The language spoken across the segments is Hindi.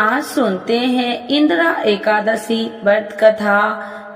आज सुनते हैं इंदिरा एकादशी व्रत कथा।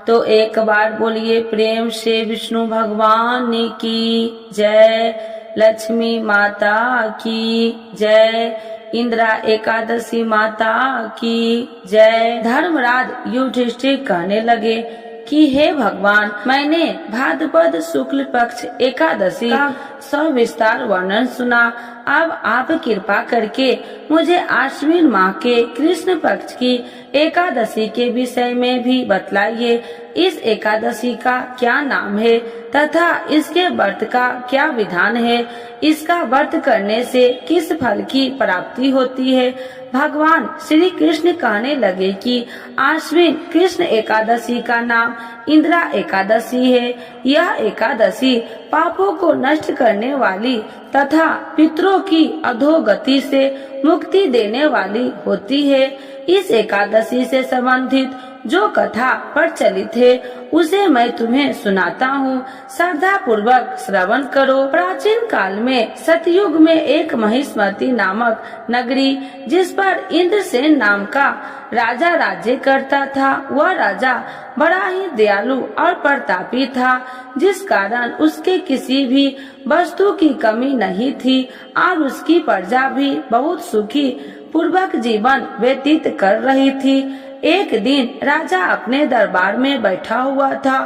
तो एक बार बोलिए प्रेम से विष्णु भगवान की जय, लक्ष्मी माता की जय, इंदिरा एकादशी माता की जय। धर्मराज युधिष्ठिर कहने लगे कि हे भगवान, मैंने भाद्रपद शुक्ल पक्ष एकादशी का सविस्तार वर्णन सुना। अब आप कृपा करके मुझे आश्विन माह के कृष्ण पक्ष की एकादशी के विषय में भी बतलाइए। इस एकादशी का क्या नाम है तथा इसके व्रत का क्या विधान है? इसका व्रत करने से किस फल की प्राप्ति होती है? भगवान श्री कृष्ण कहने लगे कि आश्विन कृष्ण एकादशी का नाम इंदिरा एकादशी है। यह एकादशी पापों को नष्ट करने वाली तथा पितरों की अधोगति से मुक्ति देने वाली होती है। इस एकादशी से संबंधित जो कथा प्रचलित है उसे मैं तुम्हें सुनाता हूँ, श्रद्धा पूर्वक श्रवण करो। प्राचीन काल में सतयुग में एक महिष्मती नामक नगरी, जिस पर इंद्रसेन नाम का राजा राज्य करता था, वह राजा बड़ा ही दयालु और प्रतापी था, जिस कारण उसके किसी भी वस्तु की कमी नहीं थी और उसकी प्रजा भी बहुत सुखी पूर्वक जीवन व्यतीत कर रही थी। एक दिन राजा अपने दरबार में बैठा हुआ था,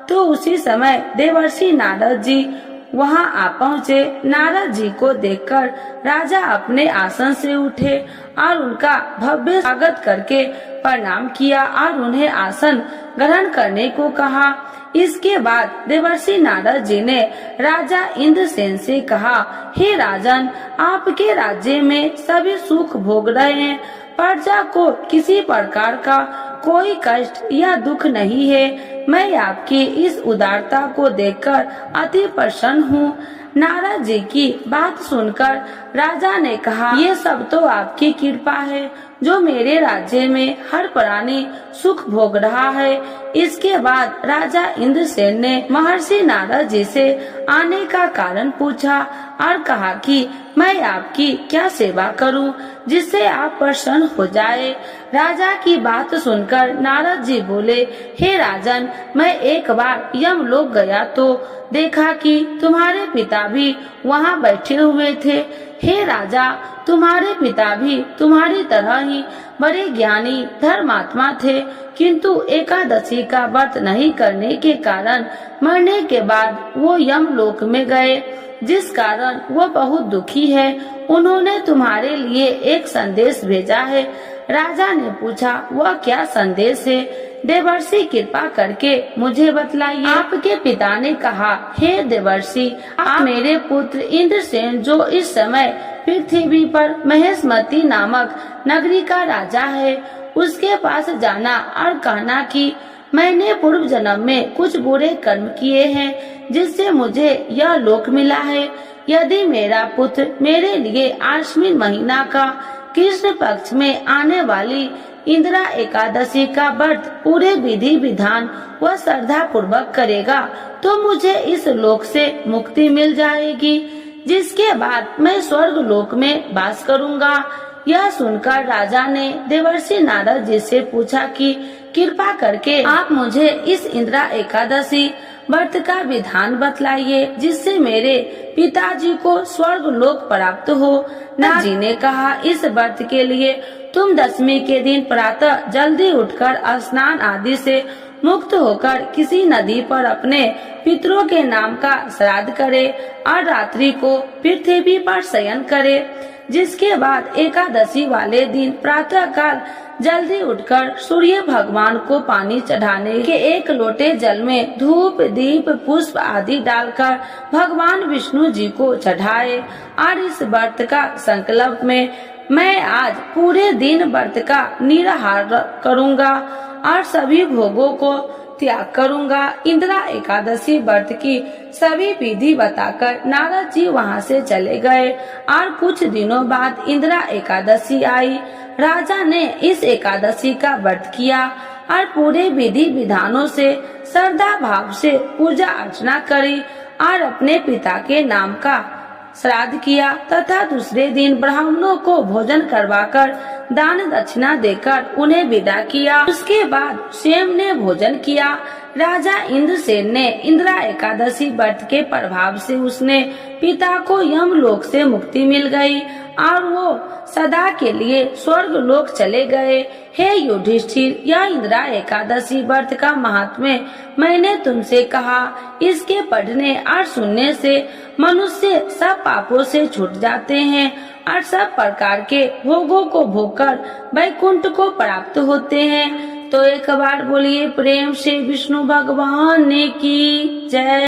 तो उसी समय देवर्षि नारद जी वहां आ पहुँचे। नारद जी को देखकर राजा अपने आसन से उठे और उनका भव्य स्वागत करके प्रणाम किया और उन्हें आसन ग्रहण करने को कहा। इसके बाद देवर्षि नारद जी ने राजा इंद्रसेन से कहा, हे राजन, आपके राज्य में सभी सुख भोग रहे हैं, प्रजा को किसी प्रकार का कोई कष्ट या दुख नहीं है। मैं आपकी इस उदारता को देखकर अति प्रसन्न हूँ। नारद जी की बात सुनकर राजा ने कहा, ये सब तो आपकी कृपा है जो मेरे राज्य में हर प्राणी सुख भोग रहा है। इसके बाद राजा इंद्रसेन ने महर्षि नारद जी से आने का कारण पूछा और कहा कि मैं आपकी क्या सेवा करूं जिससे आप प्रसन्न हो जाए। राजा की बात सुनकर नारद जी बोले, हे राजन, मैं एक बार यमलोक गया तो देखा कि तुम्हारे पिता भी वहां बैठे हुए थे। हे राजा, तुम्हारे पिता भी तुम्हारी तरह ही बड़े ज्ञानी धर्मात्मा थे, किंतु एकादशी का व्रत नहीं करने के कारण मरने के बाद वो यमलोक में गए, जिस कारण वो बहुत दुखी है। उन्होंने तुम्हारे लिए एक संदेश भेजा है। राजा ने पूछा, वह क्या संदेश है? देवर्षि, कृपा करके मुझे बतलाइए। आपके पिता ने कहा, हे देवर्षि, आप मेरे पुत्र इंद्रसेन, जो इस समय पृथ्वी पर महेशमती नामक नगरी का राजा है, उसके पास जाना और कहना कि मैंने पूर्व जन्म में कुछ बुरे कर्म किए हैं, जिससे मुझे यह लोक मिला है। यदि मेरा पुत्र मेरे लिए आश्विन महीना का कृष्ण पक्ष में आने वाली इंदिरा एकादशी का व्रत पूरे विधि विधान व श्रद्धा पूर्वक करेगा, तो मुझे इस लोक से मुक्ति मिल जाएगी, जिसके बाद मैं स्वर्ग लोक में वास करूंगा। यह सुनकर राजा ने देवर्षि नारद जी से पूछा कि कृपा करके आप मुझे इस इंदिरा एकादशी व्रत का विधान बतलाइए, जिससे मेरे पिताजी को स्वर्ग लोक प्राप्त हो। नारद जी ने कहा, इस व्रत के लिए तुम दशमी के दिन प्रातः जल्दी उठकर स्नान आदि से मुक्त होकर किसी नदी पर अपने पितरों के नाम का श्राद्ध करे और रात्रि को पृथ्वी पर शयन करे। जिसके बाद एकादशी वाले दिन प्रातः काल जल्दी उठकर सूर्य भगवान को पानी चढ़ाने के एक लोटे जल में धूप दीप पुष्प आदि डालकर भगवान विष्णु जी को चढ़ाए। और इस व्रत का संकल्प में मैं आज पूरे दिन व्रत का निराहार करूंगा और सभी भोगों को त्याग करूंगा। इंदिरा एकादशी व्रत की सभी विधि बताकर नारद जी वहां से चले गए और कुछ दिनों बाद इंदिरा एकादशी आई। राजा ने इस एकादशी का व्रत किया और पूरे विधि विधानों से श्रद्धा भाव से पूजा अर्चना करी और अपने पिता के नाम का श्राद्ध किया तथा दूसरे दिन ब्राह्मणों को भोजन करवाकर दान दक्षिणा देकर उन्हें विदा किया। उसके बाद स्वयं ने भोजन किया। राजा इंद्रसेन ने इंदिरा एकादशी व्रत के प्रभाव से उसने पिता को यमलोक से मुक्ति मिल गई और वो सदा के लिए स्वर्ग लोक चले गए। हे युधिष्ठिर, यह इंदिरा एकादशी व्रत का महात्म्य मैंने तुमसे कहा। इसके पढ़ने और सुनने से मनुष्य सब पापों से छूट जाते हैं और सब प्रकार के भोगों को भोगकर वैकुंठ को प्राप्त होते हैं। तो एक बार बोलिए प्रेम से विष्णु भगवान की जय।